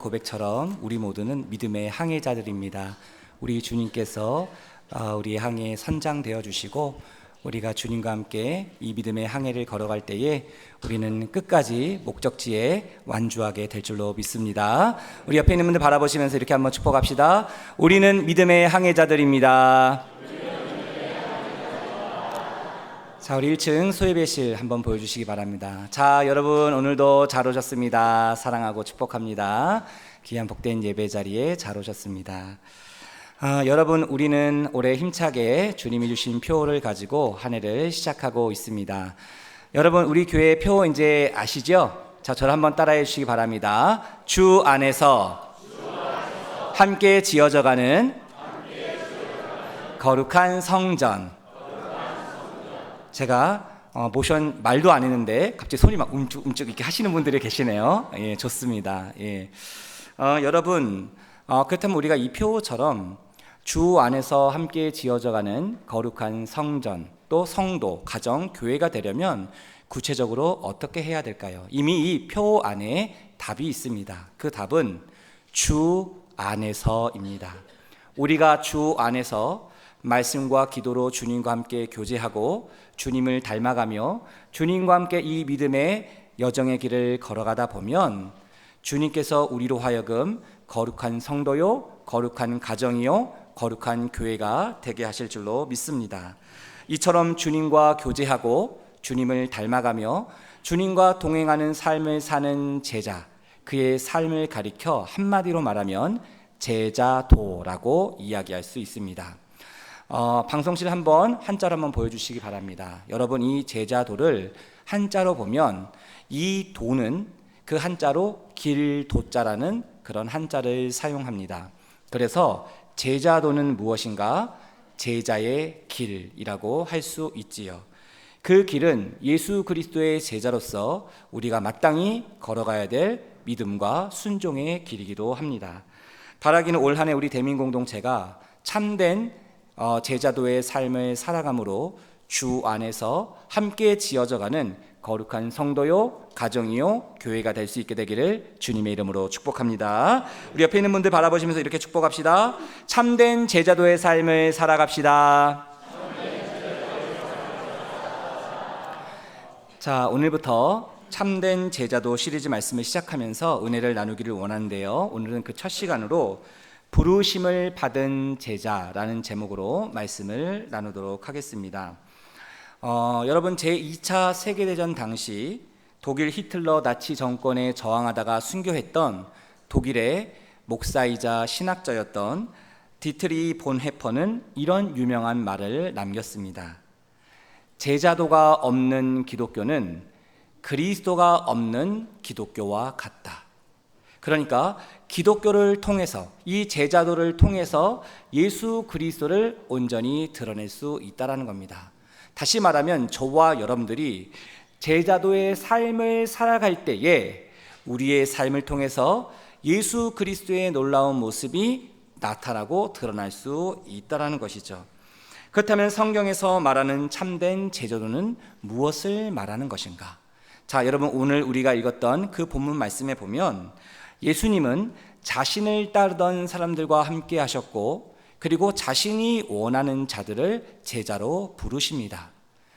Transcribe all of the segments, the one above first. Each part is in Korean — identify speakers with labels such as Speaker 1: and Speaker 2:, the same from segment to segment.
Speaker 1: 고백처럼 우리 모두는 믿음의 항해자들입니다. 우리 주님께서 우리의 항해에 선장되어 주시고 우리가 주님과 함께 이 믿음의 항해를 걸어갈 때에 우리는 끝까지 목적지에 완주하게 될 줄로 믿습니다. 우리 옆에 있는 분들 바라보시면서 이렇게 한번 축복합시다. 우리는 믿음의 항해자들입니다. 자, 우리 1층 소예배실 한번 보여주시기 바랍니다. 자, 여러분 오늘도 잘 오셨습니다. 사랑하고 축복합니다. 귀한 복된 예배 자리에 잘 오셨습니다. 여러분, 우리는 올해 힘차게 주님이 주신 표를 가지고 한 해를 시작하고 있습니다. 여러분, 우리 교회 표 이제 아시죠? 자, 저를 한번 따라해 주시기 바랍니다. 주 안에서 함께 지어져가는 거룩한 성전. 제가 모션 말도 안 했는데 갑자기 손이 막 움쭉 이렇게 하시는 분들이 계시네요. 예, 좋습니다. 예. 여러분, 그렇다면 우리가 이 표처럼 주 안에서 함께 지어져가는 거룩한 성전, 또 성도, 가정, 교회가 되려면 구체적으로 어떻게 해야 될까요? 이미 이 표 안에 답이 있습니다. 그 답은 주 안에서입니다. 우리가 주 안에서 말씀과 기도로 주님과 함께 교제하고 주님을 닮아가며 주님과 함께 이 믿음의 여정의 길을 걸어가다 보면 주님께서 우리로 하여금 거룩한 성도요, 거룩한 가정이요, 거룩한 교회가 되게 하실 줄로 믿습니다. 이처럼 주님과 교제하고 주님을 닮아가며 주님과 동행하는 삶을 사는 제자, 그의 삶을 가리켜 한마디로 말하면 제자도라고 이야기할 수 있습니다. 방송실 한번 한자로 한번 보여주시기 바랍니다. 여러분, 이 제자도를 한자로 보면 이 도는 그 한자로 길도자라는 그런 한자를 사용합니다. 그래서 제자도는 무엇인가? 제자의 길이라고 할 수 있지요. 그 길은 예수 그리스도의 제자로서 우리가 마땅히 걸어가야 될 믿음과 순종의 길이기도 합니다. 바라기는 올 한 해 우리 대민공동체가 참된 제자도의 삶을 살아감으로 주 안에서 함께 지어져가는 거룩한 성도요, 가정이요, 교회가 될 수 있게 되기를 주님의 이름으로 축복합니다. 우리 옆에 있는 분들 바라보시면서 이렇게 축복합시다. 참된 제자도의 삶을 살아갑시다. 자, 오늘부터 참된 제자도 시리즈 말씀을 시작하면서 은혜를 나누기를 원하는데요. 오늘은 그 첫 시간으로 부르심을 받은 제자라는 제목으로 말씀을 나누도록 하겠습니다. 여러분, 제2차 세계대전 당시 독일 히틀러 나치 정권에 저항하다가 순교했던 독일의 목사이자 신학자였던 디트리 본 해퍼는 이런 유명한 말을 남겼습니다. 제자도가 없는 기독교는 그리스도가 없는 기독교와 같다. 그러니까 기독교를 통해서, 이 제자도를 통해서 예수 그리스도를 온전히 드러낼 수 있다는 겁니다. 다시 말하면 저와 여러분들이 제자도의 삶을 살아갈 때에 우리의 삶을 통해서 예수 그리스도의 놀라운 모습이 나타나고 드러날 수 있다는 것이죠. 그렇다면 성경에서 말하는 참된 제자도는 무엇을 말하는 것인가? 자, 여러분, 오늘 우리가 읽었던 그 본문 말씀에 보면 예수님은 자신을 따르던 사람들과 함께 하셨고, 그리고 자신이 원하는 자들을 제자로 부르십니다.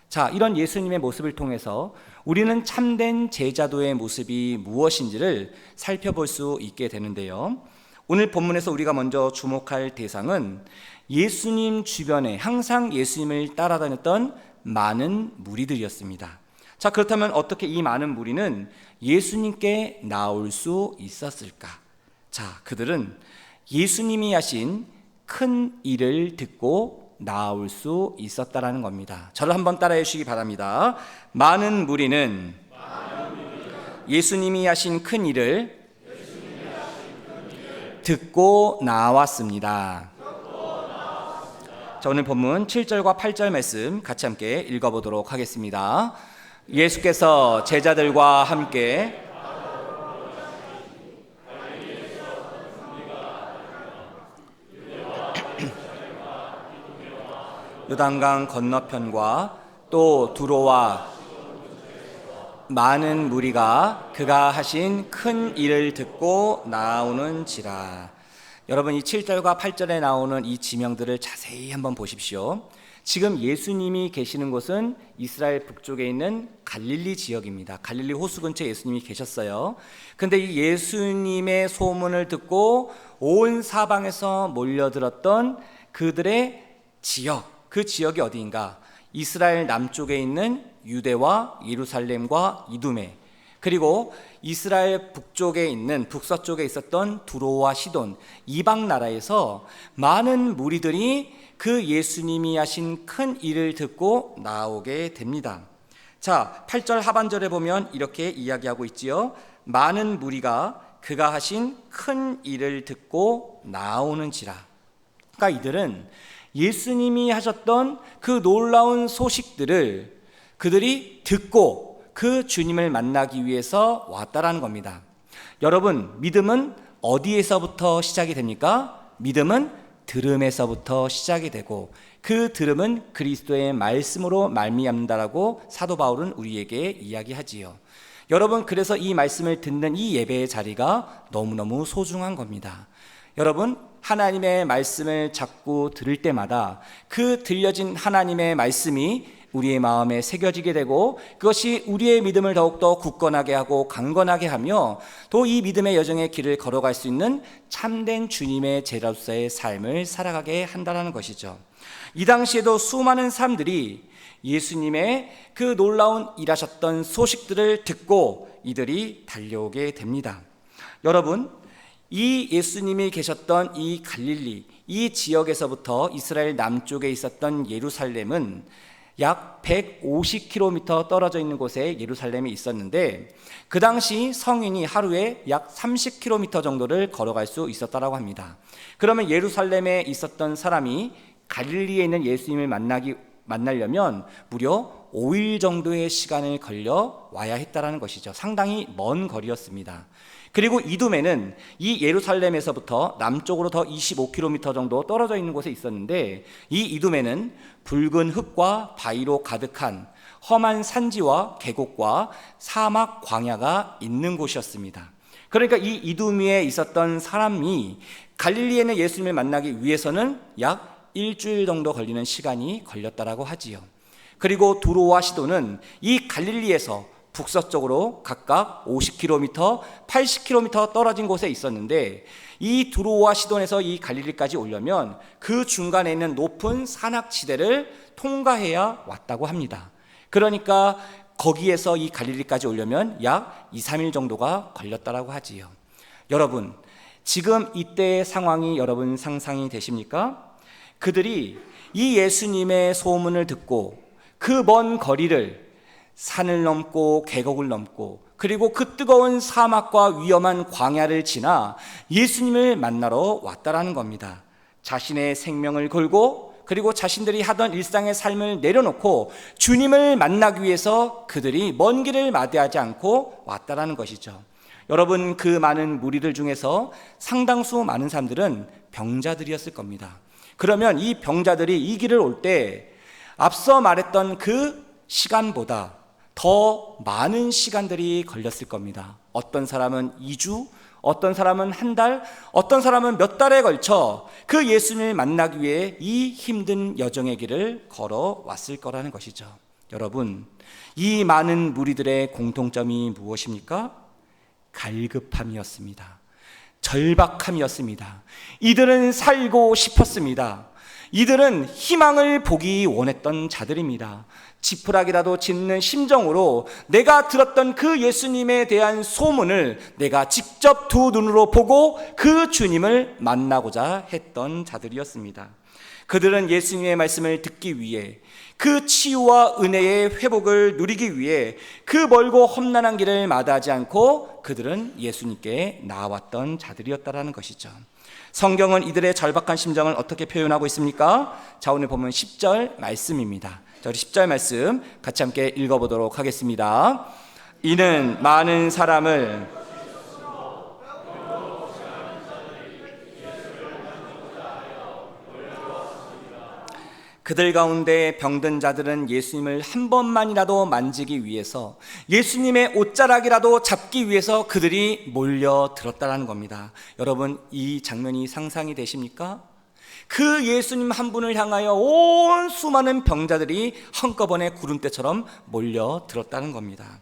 Speaker 1: 자, 이런 예수님의 모습을 통해서 우리는 참된 제자도의 모습이 무엇인지를 살펴볼 수 있게 되는데요. 오늘 본문에서 우리가 먼저 주목할 대상은 예수님 주변에 항상 예수님을 따라다녔던 많은 무리들이었습니다. 자, 그렇다면 어떻게 이 많은 무리는 예수님께 나올 수 있었을까? 자, 그들은 예수님이 하신 큰 일을 듣고 나올 수 있었다라는 겁니다. 저를 한번 따라해 주시기 바랍니다. 많은 무리는 예수님이 하신 큰 일을 듣고 나왔습니다. 자, 오늘 본문 7절과 8절 말씀 같이 함께 읽어보도록 하겠습니다. 예수께서 제자들과 함께 요단강 건너편과 또 두로와 많은 무리가 그가 하신 큰 일을 듣고 나오는지라. 여러분, 이 7절과 8절에 나오는 이 지명들을 자세히 한번 보십시오. 지금 예수님이 계시는 곳은 이스라엘 북쪽에 있는 갈릴리 지역입니다. 갈릴리 호수 근처에 예수님이 계셨어요. 근데 이 예수님의 소문을 듣고 온 사방에서 몰려들었던 그들의 지역, 그 지역이 어디인가? 이스라엘 남쪽에 있는 유대와 예루살렘과 이두메, 그리고 이스라엘 북쪽에 있는 북서쪽에 있었던 두로와 시돈, 이방 나라에서 많은 무리들이 그 예수님이 하신 큰 일을 듣고 나오게 됩니다. 자, 8절 하반절에 보면 이렇게 이야기하고 있지요. 많은 무리가 그가 하신 큰 일을 듣고 나오는지라. 그러니까 이들은 예수님이 하셨던 그 놀라운 소식들을 그들이 듣고 그 주님을 만나기 위해서 왔다라는 겁니다. 여러분, 믿음은 어디에서부터 시작이 됩니까? 믿음은 들음에서부터 시작이 되고 그 들음은 그리스도의 말씀으로 말미암는다라고 사도 바울은 우리에게 이야기하지요. 여러분, 그래서 이 말씀을 듣는 이 예배의 자리가 너무너무 소중한 겁니다. 여러분, 하나님의 말씀을 자꾸 들을 때마다 그 들려진 하나님의 말씀이 우리의 마음에 새겨지게 되고 그것이 우리의 믿음을 더욱더 굳건하게 하고 강건하게 하며 또 이 믿음의 여정의 길을 걸어갈 수 있는 참된 주님의 제자로서의 삶을 살아가게 한다는 것이죠. 이 당시에도 수많은 사람들이 예수님의 그 놀라운 일하셨던 소식들을 듣고 이들이 달려오게 됩니다. 여러분, 이 예수님이 계셨던 이 갈릴리, 이 지역에서부터 이스라엘 남쪽에 있었던 예루살렘은 약 150km 떨어져 있는 곳에 예루살렘이 있었는데 그 당시 성인이 하루에 약 30km 정도를 걸어갈 수 있었다고 합니다. 그러면 예루살렘에 있었던 사람이 갈릴리에 있는 예수님을 만나려면 무려 5일 정도의 시간을 걸려 와야 했다는 것이죠. 상당히 먼 거리였습니다. 그리고 이두메는 이 예루살렘에서부터 남쪽으로 더 25km 정도 떨어져 있는 곳에 있었는데 이 이두메는 붉은 흙과 바위로 가득한 험한 산지와 계곡과 사막 광야가 있는 곳이었습니다. 그러니까 이 이두메에 있었던 사람이 갈릴리에는 예수님을 만나기 위해서는 약 일주일 정도 걸리는 시간이 걸렸다라고 하지요. 그리고 두로와 시돈은 이 갈릴리에서 북서쪽으로 각각 50km, 80km 떨어진 곳에 있었는데 이 두로와 시돈에서 이 갈릴리까지 오려면 그 중간에 있는 높은 산악지대를 통과해야 왔다고 합니다. 그러니까 거기에서 이 갈릴리까지 오려면 약 2, 3일 정도가 걸렸다고 하지요. 여러분, 지금 이때의 상황이 여러분 상상이 되십니까? 그들이 이 예수님의 소문을 듣고 그 먼 거리를 산을 넘고 계곡을 넘고 그리고 그 뜨거운 사막과 위험한 광야를 지나 예수님을 만나러 왔다라는 겁니다. 자신의 생명을 걸고 그리고 자신들이 하던 일상의 삶을 내려놓고 주님을 만나기 위해서 그들이 먼 길을 마다하지 않고 왔다라는 것이죠. 여러분, 그 많은 무리들 중에서 상당수 많은 사람들은 병자들이었을 겁니다. 그러면 이 병자들이 이 길을 올 때 앞서 말했던 그 시간보다 더 많은 시간들이 걸렸을 겁니다. 어떤 사람은 2주, 어떤 사람은 한 달, 어떤 사람은 몇 달에 걸쳐 그 예수님을 만나기 위해 이 힘든 여정의 길을 걸어왔을 거라는 것이죠. 여러분, 이 많은 무리들의 공통점이 무엇입니까? 갈급함이었습니다. 절박함이었습니다. 이들은 살고 싶었습니다. 이들은 희망을 보기 원했던 자들입니다. 지푸라기라도 짚는 심정으로 내가 들었던 그 예수님에 대한 소문을 내가 직접 두 눈으로 보고 그 주님을 만나고자 했던 자들이었습니다. 그들은 예수님의 말씀을 듣기 위해 그 치유와 은혜의 회복을 누리기 위해 그 멀고 험난한 길을 마다하지 않고 그들은 예수님께 나아왔던 자들이었다라는 것이죠. 성경은 이들의 절박한 심정을 어떻게 표현하고 있습니까? 자, 오늘 보면 10절 말씀입니다. 자, 우리 10절 말씀 같이 함께 읽어보도록 하겠습니다. 이는 많은 사람을 그들 가운데 병든 자들은 예수님을 한 번만이라도 만지기 위해서, 예수님의 옷자락이라도 잡기 위해서 그들이 몰려들었다는 겁니다. 여러분, 이 장면이 상상이 되십니까? 그 예수님 한 분을 향하여 온 수많은 병자들이 한꺼번에 구름대처럼 몰려들었다는 겁니다.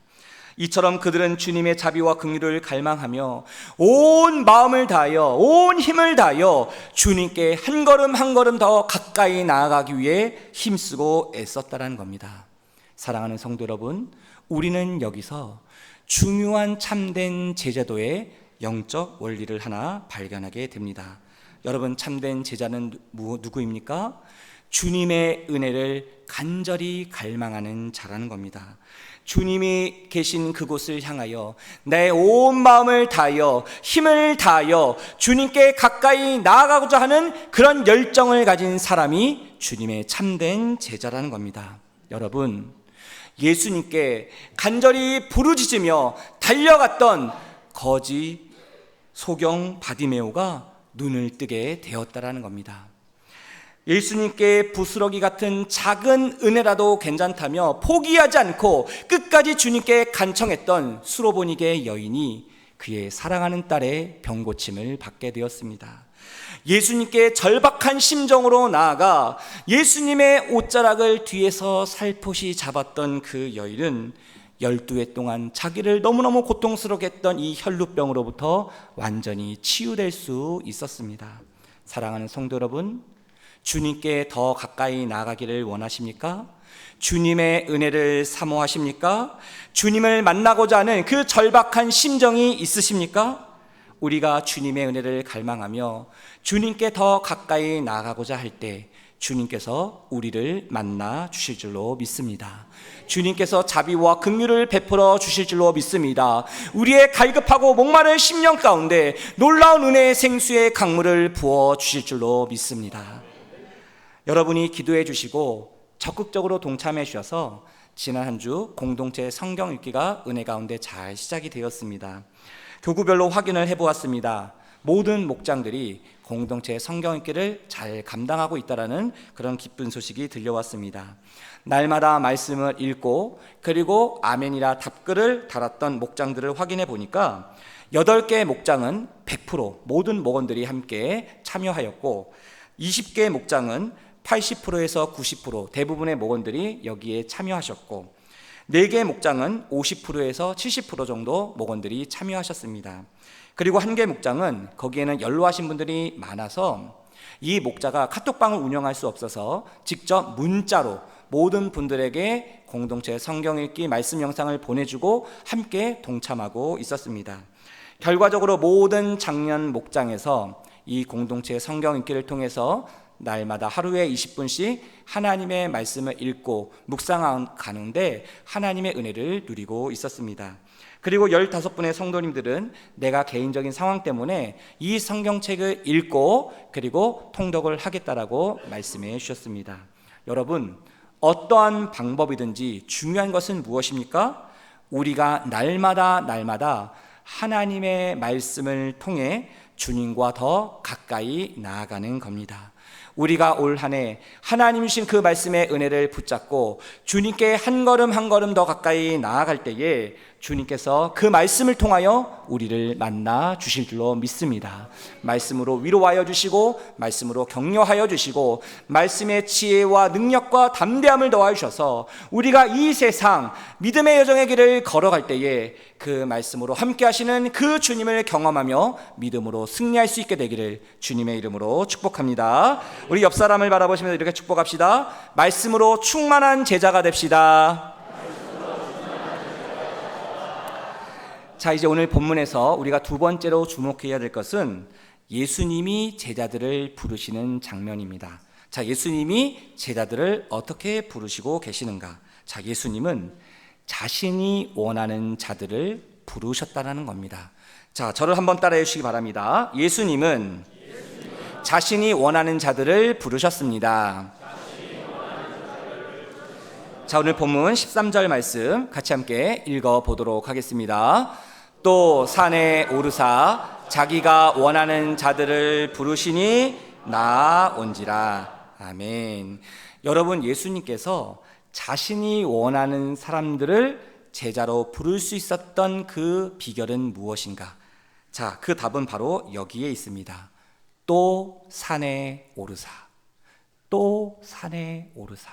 Speaker 1: 이처럼 그들은 주님의 자비와 긍휼을 갈망하며 온 마음을 다하여, 온 힘을 다하여 주님께 한 걸음 한 걸음 더 가까이 나아가기 위해 힘쓰고 애썼다는 겁니다. 사랑하는 성도 여러분, 우리는 여기서 중요한 참된 제자도의 영적 원리를 하나 발견하게 됩니다. 여러분, 참된 제자는 누구입니까? 주님의 은혜를 간절히 갈망하는 자라는 겁니다. 주님이 계신 그곳을 향하여 내 온 마음을 다하여, 힘을 다하여 주님께 가까이 나아가고자 하는 그런 열정을 가진 사람이 주님의 참된 제자라는 겁니다. 여러분, 예수님께 간절히 부르짖으며 달려갔던 거지 소경 바디메오가 눈을 뜨게 되었다라는 겁니다. 예수님께 부스러기 같은 작은 은혜라도 괜찮다며 포기하지 않고 끝까지 주님께 간청했던 수로보니게 여인이 그의 사랑하는 딸의 병고침을 받게 되었습니다. 예수님께 절박한 심정으로 나아가 예수님의 옷자락을 뒤에서 살포시 잡았던 그 여인은 12해 동안 자기를 너무너무 고통스럽게 했던 이 혈루병으로부터 완전히 치유될 수 있었습니다. 사랑하는 성도 여러분, 주님께 더 가까이 나아가기를 원하십니까? 주님의 은혜를 사모하십니까? 주님을 만나고자 하는 그 절박한 심정이 있으십니까? 우리가 주님의 은혜를 갈망하며 주님께 더 가까이 나아가고자 할 때 주님께서 우리를 만나 주실 줄로 믿습니다. 주님께서 자비와 긍휼을 베풀어 주실 줄로 믿습니다. 우리의 갈급하고 목마른 심령 가운데 놀라운 은혜의 생수의 강물을 부어 주실 줄로 믿습니다. 여러분이 기도해 주시고 적극적으로 동참해 주셔서 지난 한 주 공동체 성경 읽기가 은혜 가운데 잘 시작이 되었습니다. 교구별로 확인을 해보았습니다. 모든 목장들이 공동체 성경 읽기를 잘 감당하고 있다는 그런 기쁜 소식이 들려왔습니다. 날마다 말씀을 읽고 그리고 아멘이라 답글을 달았던 목장들을 확인해 보니까 8개 목장은 100% 모든 목원들이 함께 참여하였고 20개 목장은 80%에서 90% 대부분의 목원들이 여기에 참여하셨고 4개 목장은 50%에서 70% 정도 목원들이 참여하셨습니다. 그리고 1개 목장은 거기에는 연로하신 분들이 많아서 이 목자가 카톡방을 운영할 수 없어서 직접 문자로 모든 분들에게 공동체 성경 읽기 말씀 영상을 보내주고 함께 동참하고 있었습니다. 결과적으로 모든 장년 목장에서 이 공동체 성경 읽기를 통해서 날마다 하루에 20분씩 하나님의 말씀을 읽고 묵상하는데 하나님의 은혜를 누리고 있었습니다. 그리고 15분의 성도님들은 내가 개인적인 상황 때문에 이 성경책을 읽고 그리고 통독을 하겠다라고 말씀해 주셨습니다. 여러분, 어떠한 방법이든지 중요한 것은 무엇입니까? 우리가 날마다 하나님의 말씀을 통해 주님과 더 가까이 나아가는 겁니다. 우리가 올 한 해 하나님 주신 그 말씀의 은혜를 붙잡고 주님께 한 걸음 한 걸음 더 가까이 나아갈 때에 주님께서 그 말씀을 통하여 우리를 만나 주실 줄로 믿습니다. 말씀으로 위로하여 주시고 말씀으로 격려하여 주시고 말씀의 지혜와 능력과 담대함을 더하여 주셔서 우리가 이 세상 믿음의 여정의 길을 걸어갈 때에 그 말씀으로 함께 하시는 그 주님을 경험하며 믿음으로 승리할 수 있게 되기를 주님의 이름으로 축복합니다. 우리 옆 사람을 바라보시면서 이렇게 축복합시다. 말씀으로 충만한 제자가 됩시다. 자, 이제 오늘 본문에서 우리가 두 번째로 주목해야 될 것은 예수님이 제자들을 부르시는 장면입니다. 자, 예수님이 제자들을 어떻게 부르시고 계시는가? 자, 예수님은 자신이 원하는 자들을 부르셨다는 겁니다. 자, 저를 한번 따라해 주시기 바랍니다. 예수님은 자신이 원하는 자들을 부르셨습니다. 자, 오늘 본문 13절 말씀 같이 함께 읽어보도록 하겠습니다. 또 산에 오르사 자기가 원하는 자들을 부르시니 나아온지라. 아멘. 여러분, 예수님께서 자신이 원하는 사람들을 제자로 부를 수 있었던 그 비결은 무엇인가? 자, 그 답은 바로 여기에 있습니다. 또 산에 오르사. 또 산에 오르사.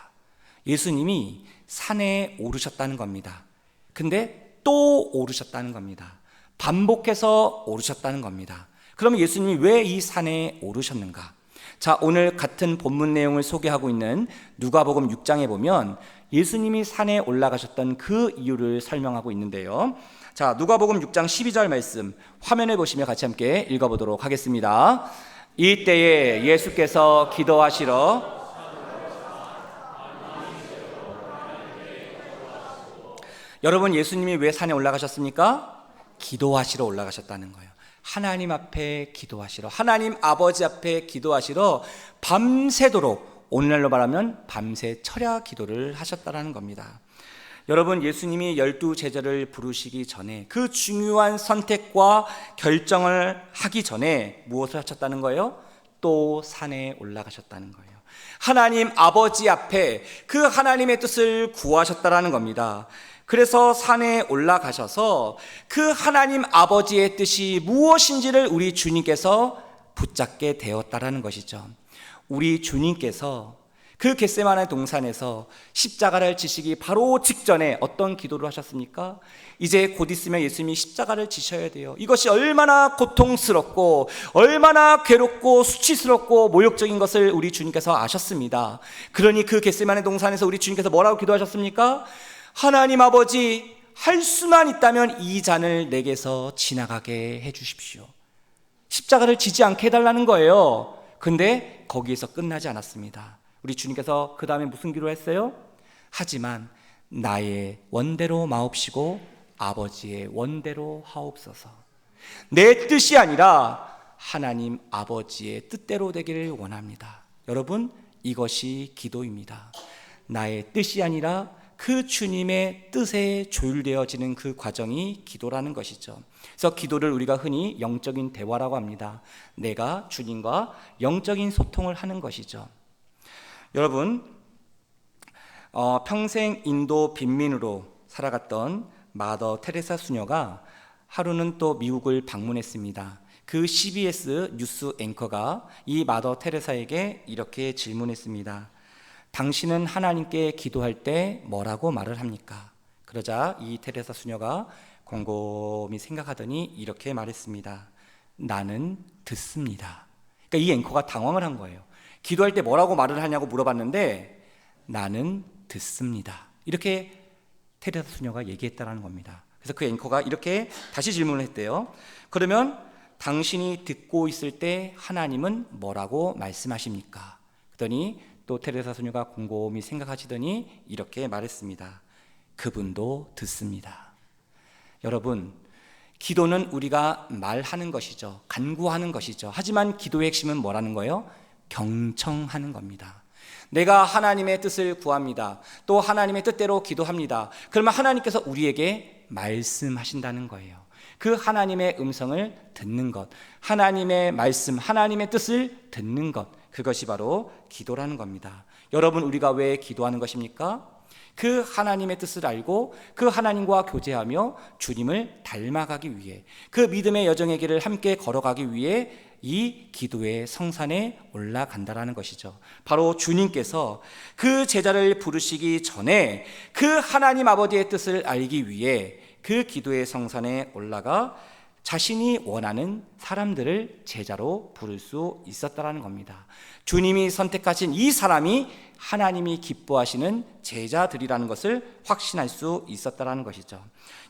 Speaker 1: 예수님이 산에 오르셨다는 겁니다. 근데 또 오르셨다는 겁니다. 반복해서 오르셨다는 겁니다. 그럼 예수님이 왜 이 산에 오르셨는가? 자, 오늘 같은 본문 내용을 소개하고 있는 누가복음 6장에 보면 예수님이 산에 올라가셨던 그 이유를 설명하고 있는데요. 자, 누가복음 6장 12절 말씀 화면에 보시면 같이 함께 읽어보도록 하겠습니다. 이때에 예수께서 기도하시러 여러분, 예수님이 왜 산에 올라가셨습니까? 기도하시러 올라가셨다는 거예요. 하나님 앞에 기도하시러, 하나님 아버지 앞에 기도하시러 밤새도록, 오늘날로 말하면 밤새 철야 기도를 하셨다는 겁니다. 여러분, 예수님이 12 제자를 부르시기 전에 그 중요한 선택과 결정을 하기 전에 무엇을 하셨다는 거예요? 또 산에 올라가셨다는 거예요. 하나님 아버지 앞에 그 하나님의 뜻을 구하셨다는 겁니다. 그래서 산에 올라가셔서 그 하나님 아버지의 뜻이 무엇인지를 우리 주님께서 붙잡게 되었다라는 것이죠. 우리 주님께서 그 겟세마네 동산에서 십자가를 지시기 바로 직전에 어떤 기도를 하셨습니까? 이제 곧 있으면 예수님이 십자가를 지셔야 돼요. 이것이 얼마나 고통스럽고 얼마나 괴롭고 수치스럽고 모욕적인 것을 우리 주님께서 아셨습니다. 그러니 그 겟세마네 동산에서 우리 주님께서 뭐라고 기도하셨습니까? 하나님 아버지, 할 수만 있다면 이 잔을 내게서 지나가게 해주십시오. 십자가를 지지 않게 해달라는 거예요. 근데 거기에서 끝나지 않았습니다. 우리 주님께서 그 다음에 무슨 기도를 했어요? 하지만 나의 원대로 마옵시고 아버지의 원대로 하옵소서. 내 뜻이 아니라 하나님 아버지의 뜻대로 되기를 원합니다. 여러분, 이것이 기도입니다. 나의 뜻이 아니라 그 주님의 뜻에 조율되어지는 그 과정이 기도라는 것이죠. 그래서 기도를 우리가 흔히 영적인 대화라고 합니다. 내가 주님과 영적인 소통을 하는 것이죠. 여러분, 평생 인도 빈민으로 살아갔던 마더 테레사 수녀가 하루는 또 미국을 방문했습니다. 그 CBS 뉴스 앵커가 이 마더 테레사에게 이렇게 질문했습니다. 당신은 하나님께 기도할 때 뭐라고 말을 합니까? 그러자 이 테레사 수녀가 곰곰이 생각하더니 이렇게 말했습니다. 나는 듣습니다. 그러니까 이 앵커가 당황을 한 거예요. 기도할 때 뭐라고 말을 하냐고 물어봤는데 나는 듣습니다. 이렇게 테레사 수녀가 얘기했다는 겁니다. 그래서 그 앵커가 이렇게 다시 질문을 했대요. 그러면 당신이 듣고 있을 때 하나님은 뭐라고 말씀하십니까? 그랬더니 또 테레사 수녀가 곰곰이 생각하시더니 이렇게 말했습니다. 그분도 듣습니다. 여러분, 기도는 우리가 말하는 것이죠. 간구하는 것이죠. 하지만 기도의 핵심은 뭐라는 거예요? 경청하는 겁니다. 내가 하나님의 뜻을 구합니다. 또 하나님의 뜻대로 기도합니다. 그러면 하나님께서 우리에게 말씀하신다는 거예요. 그 하나님의 음성을 듣는 것, 하나님의 말씀, 하나님의 뜻을 듣는 것, 그것이 바로 기도라는 겁니다. 여러분, 우리가 왜 기도하는 것입니까? 그 하나님의 뜻을 알고 그 하나님과 교제하며 주님을 닮아가기 위해, 그 믿음의 여정의 길을 함께 걸어가기 위해 이 기도의 성산에 올라간다라는 것이죠. 바로 주님께서 그 제자를 부르시기 전에 그 하나님 아버지의 뜻을 알기 위해 그 기도의 성산에 올라가 자신이 원하는 사람들을 제자로 부를 수 있었다라는 겁니다. 주님이 선택하신 이 사람이 하나님이 기뻐하시는 제자들이라는 것을 확신할 수 있었다라는 것이죠.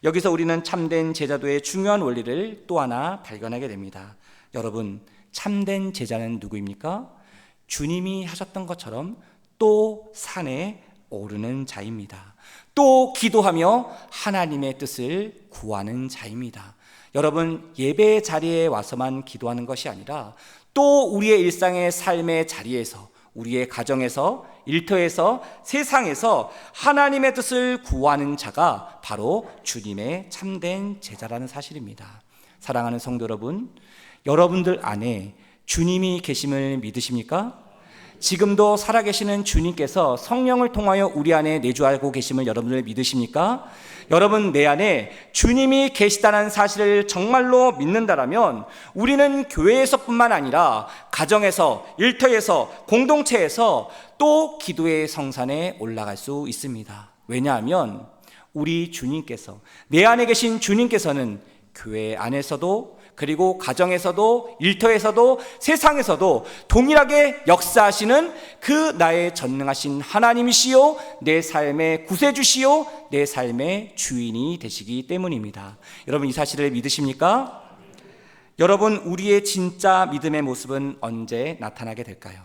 Speaker 1: 여기서 우리는 참된 제자도의 중요한 원리를 또 하나 발견하게 됩니다. 여러분, 참된 제자는 누구입니까? 주님이 하셨던 것처럼 또 산에 오르는 자입니다. 또 기도하며 하나님의 뜻을 구하는 자입니다. 여러분, 예배 자리에 와서만 기도하는 것이 아니라 또 우리의 일상의 삶의 자리에서, 우리의 가정에서, 일터에서, 세상에서 하나님의 뜻을 구하는 자가 바로 주님의 참된 제자라는 사실입니다. 사랑하는 성도 여러분, 여러분들 안에 주님이 계심을 믿으십니까? 지금도 살아계시는 주님께서 성령을 통하여 우리 안에 내주하고 계심을 여러분들 믿으십니까? 여러분, 내 안에 주님이 계시다는 사실을 정말로 믿는다라면 우리는 교회에서뿐만 아니라 가정에서, 일터에서, 공동체에서 또 기도의 성산에 올라갈 수 있습니다. 왜냐하면 우리 주님께서, 내 안에 계신 주님께서는 교회 안에서도, 그리고 가정에서도, 일터에서도, 세상에서도 동일하게 역사하시는 그 나의 전능하신 하나님이시요, 내 삶의 구세주시요, 내 삶의 주인이 되시기 때문입니다. 여러분, 이 사실을 믿으십니까? 여러분, 우리의 진짜 믿음의 모습은 언제 나타나게 될까요?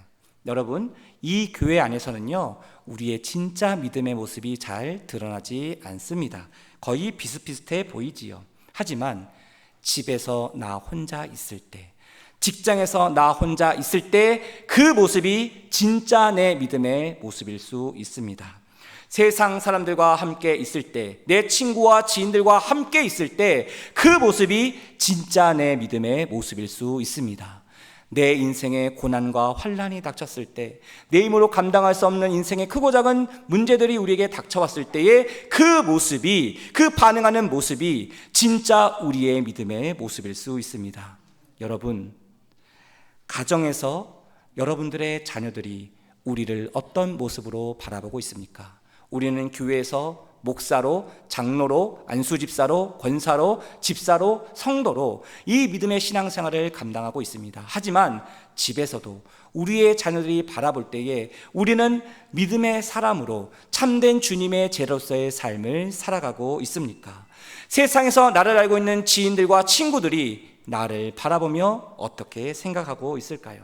Speaker 1: 여러분, 이 교회 안에서는요, 우리의 진짜 믿음의 모습이 잘 드러나지 않습니다. 거의 비슷비슷해 보이지요. 하지만 집에서 나 혼자 있을 때, 직장에서 나 혼자 있을 때 그 모습이 진짜 내 믿음의 모습일 수 있습니다. 세상 사람들과 함께 있을 때, 내 친구와 지인들과 함께 있을 때 그 모습이 진짜 내 믿음의 모습일 수 있습니다. 내 인생에 고난과 환난이 닥쳤을 때, 내 힘으로 감당할 수 없는 인생의 크고 작은 문제들이 우리에게 닥쳐왔을 때의 그 모습이, 그 반응하는 모습이 진짜 우리의 믿음의 모습일 수 있습니다. 여러분, 가정에서 여러분들의 자녀들이 우리를 어떤 모습으로 바라보고 있습니까? 우리는 교회에서 목사로, 장로로, 안수집사로, 권사로, 집사로, 성도로 이 믿음의 신앙생활을 감당하고 있습니다. 하지만 집에서도 우리의 자녀들이 바라볼 때에 우리는 믿음의 사람으로 참된 주님의 제로서의 삶을 살아가고 있습니까? 세상에서 나를 알고 있는 지인들과 친구들이 나를 바라보며 어떻게 생각하고 있을까요?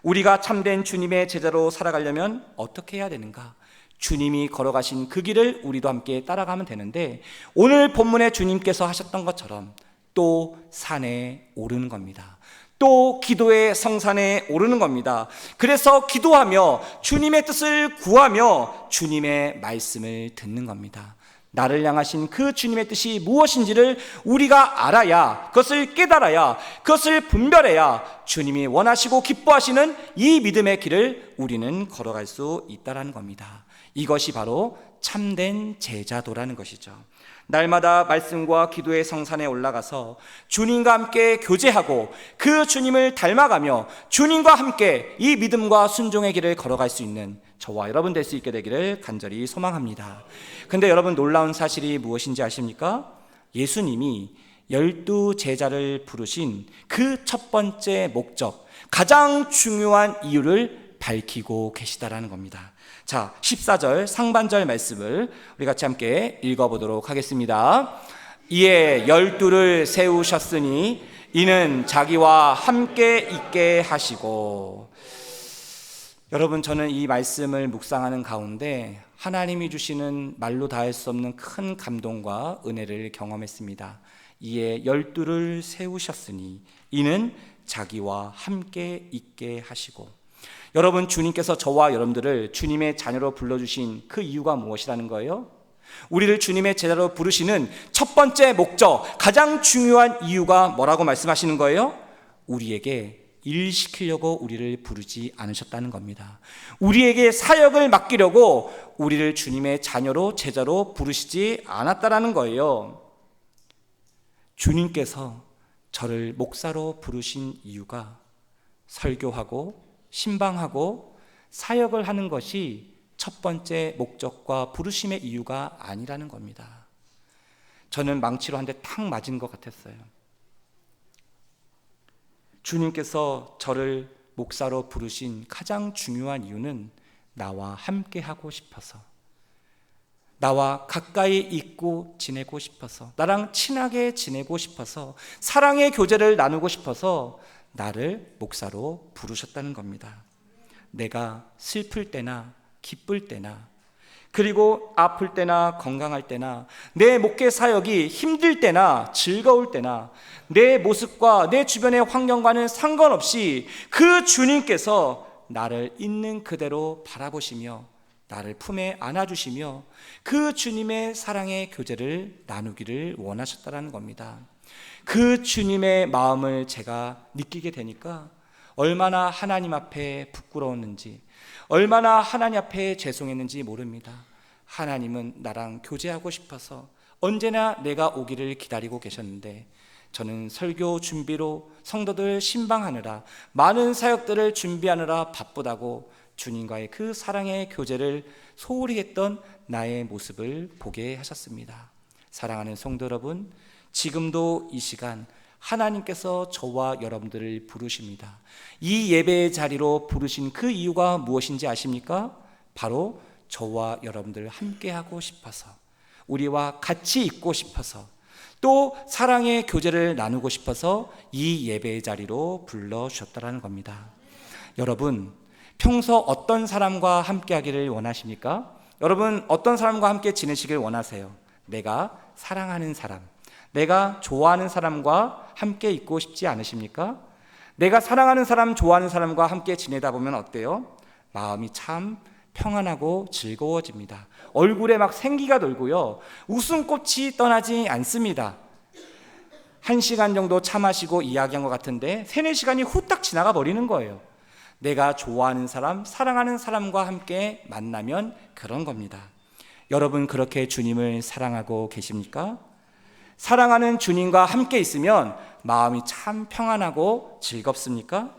Speaker 1: 우리가 참된 주님의 제자로 살아가려면 어떻게 해야 되는가? 주님이 걸어가신 그 길을 우리도 함께 따라가면 되는데, 오늘 본문에 주님께서 하셨던 것처럼 또 산에 오르는 겁니다. 또 기도의 성산에 오르는 겁니다. 그래서 기도하며 주님의 뜻을 구하며 주님의 말씀을 듣는 겁니다. 나를 향하신 그 주님의 뜻이 무엇인지를 우리가 알아야, 그것을 깨달아야, 그것을 분별해야 주님이 원하시고 기뻐하시는 이 믿음의 길을 우리는 걸어갈 수 있다는 겁니다. 이것이 바로 참된 제자도라는 것이죠. 날마다 말씀과 기도의 성산에 올라가서 주님과 함께 교제하고 그 주님을 닮아가며 주님과 함께 이 믿음과 순종의 길을 걸어갈 수 있는 저와 여러분 될 수 있게 되기를 간절히 소망합니다. 근데 여러분, 놀라운 사실이 무엇인지 아십니까? 예수님이 12 제자를 부르신 그 첫 번째 목적, 가장 중요한 이유를 밝히고 계시다라는 겁니다. 자, 14절 상반절 말씀을 우리 같이 함께 읽어보도록 하겠습니다. 이에 12를 세우셨으니 이는 자기와 함께 있게 하시고. 여러분, 저는 이 말씀을 묵상하는 가운데 하나님이 주시는 말로 다할 수 없는 큰 감동과 은혜를 경험했습니다. 이에 12를 세우셨으니 이는 자기와 함께 있게 하시고. 여러분, 주님께서 저와 여러분들을 주님의 자녀로 불러주신 그 이유가 무엇이라는 거예요? 우리를 주님의 제자로 부르시는 첫 번째 목적, 가장 중요한 이유가 뭐라고 말씀하시는 거예요? 우리에게 일 시키려고 우리를 부르지 않으셨다는 겁니다. 우리에게 사역을 맡기려고 우리를 주님의 자녀로, 제자로 부르시지 않았다라는 거예요. 주님께서 저를 목사로 부르신 이유가 설교하고 신방하고 사역을 하는 것이 첫 번째 목적과 부르심의 이유가 아니라는 겁니다. 저는 망치로 한 대 탁 맞은 것 같았어요. 주님께서 저를 목사로 부르신 가장 중요한 이유는 나와 함께 하고 싶어서, 나와 가까이 있고 지내고 싶어서, 나랑 친하게 지내고 싶어서, 사랑의 교제를 나누고 싶어서 나를 목사로 부르셨다는 겁니다. 내가 슬플 때나 기쁠 때나, 그리고 아플 때나 건강할 때나, 내 목회 사역이 힘들 때나 즐거울 때나, 내 모습과 내 주변의 환경과는 상관없이 그 주님께서 나를 있는 그대로 바라보시며 나를 품에 안아주시며 그 주님의 사랑의 교제를 나누기를 원하셨다는 겁니다. 그 주님의 마음을 제가 느끼게 되니까 얼마나 하나님 앞에 부끄러웠는지, 얼마나 하나님 앞에 죄송했는지 모릅니다. 하나님은 나랑 교제하고 싶어서 언제나 내가 오기를 기다리고 계셨는데, 저는 설교 준비로 성도들 신방하느라, 많은 사역들을 준비하느라 바쁘다고 주님과의 그 사랑의 교제를 소홀히 했던 나의 모습을 보게 하셨습니다. 사랑하는 성도 여러분, 지금도 이 시간 하나님께서 저와 여러분들을 부르십니다. 이 예배의 자리로 부르신 그 이유가 무엇인지 아십니까? 바로 저와 여러분들 함께 하고 싶어서, 우리와 같이 있고 싶어서, 또 사랑의 교제를 나누고 싶어서 이 예배의 자리로 불러주셨다는 겁니다. 여러분, 평소 어떤 사람과 함께 하기를 원하십니까? 여러분, 어떤 사람과 함께 지내시길 원하세요? 내가 사랑하는 사람, 내가 좋아하는 사람과 함께 있고 싶지 않으십니까? 내가 사랑하는 사람, 좋아하는 사람과 함께 지내다 보면 어때요? 마음이 참 평안하고 즐거워집니다. 얼굴에 막 생기가 돌고요, 웃음꽃이 떠나지 않습니다. 1시간 정도 차 마시고 이야기한 것 같은데 3-4시간이 후딱 지나가 버리는 거예요. 내가 좋아하는 사람, 사랑하는 사람과 함께 만나면 그런 겁니다. 여러분, 그렇게 주님을 사랑하고 계십니까? 사랑하는 주님과 함께 있으면 마음이 참 평안하고 즐겁습니까?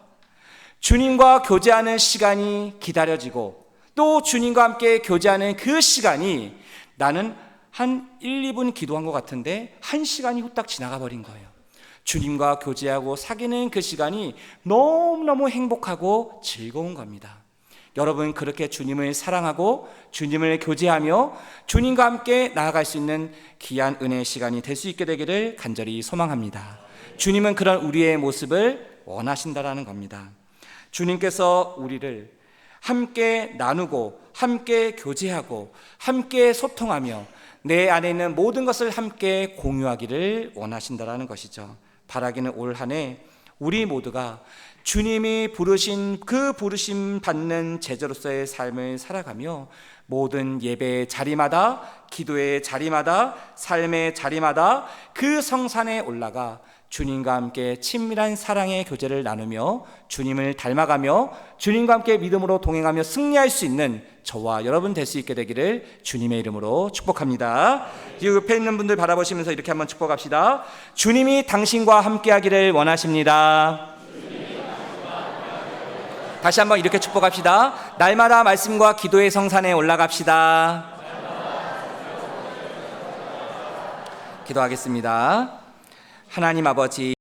Speaker 1: 주님과 교제하는 시간이 기다려지고, 또 주님과 함께 교제하는 그 시간이, 나는 한 1-2분 기도한 것 같은데 1시간이 후딱 지나가 버린 거예요. 주님과 교제하고 사귀는 그 시간이 너무너무 행복하고 즐거운 겁니다. 여러분, 그렇게 주님을 사랑하고 주님을 교제하며 주님과 함께 나아갈 수 있는 귀한 은혜의 시간이 될 수 있게 되기를 간절히 소망합니다. 주님은 그런 우리의 모습을 원하신다라는 겁니다. 주님께서 우리를 함께 나누고 함께 교제하고 함께 소통하며 내 안에 있는 모든 것을 함께 공유하기를 원하신다라는 것이죠. 바라기는 올 한 해 우리 모두가 주님이 부르신 그 부르심 받는 제자로서의 삶을 살아가며 모든 예배의 자리마다, 기도의 자리마다, 삶의 자리마다 그 성산에 올라가 주님과 함께 친밀한 사랑의 교제를 나누며 주님을 닮아가며 주님과 함께 믿음으로 동행하며 승리할 수 있는 저와 여러분 될 수 있게 되기를 주님의 이름으로 축복합니다. 옆에 있는 분들 바라보시면서 이렇게 한번 축복합시다. 주님이 당신과 함께 하기를 원하십니다. 다시 한번 이렇게 축복합시다. 날마다 말씀과 기도의 성산에 올라갑시다. 기도하겠습니다. 하나님 아버지,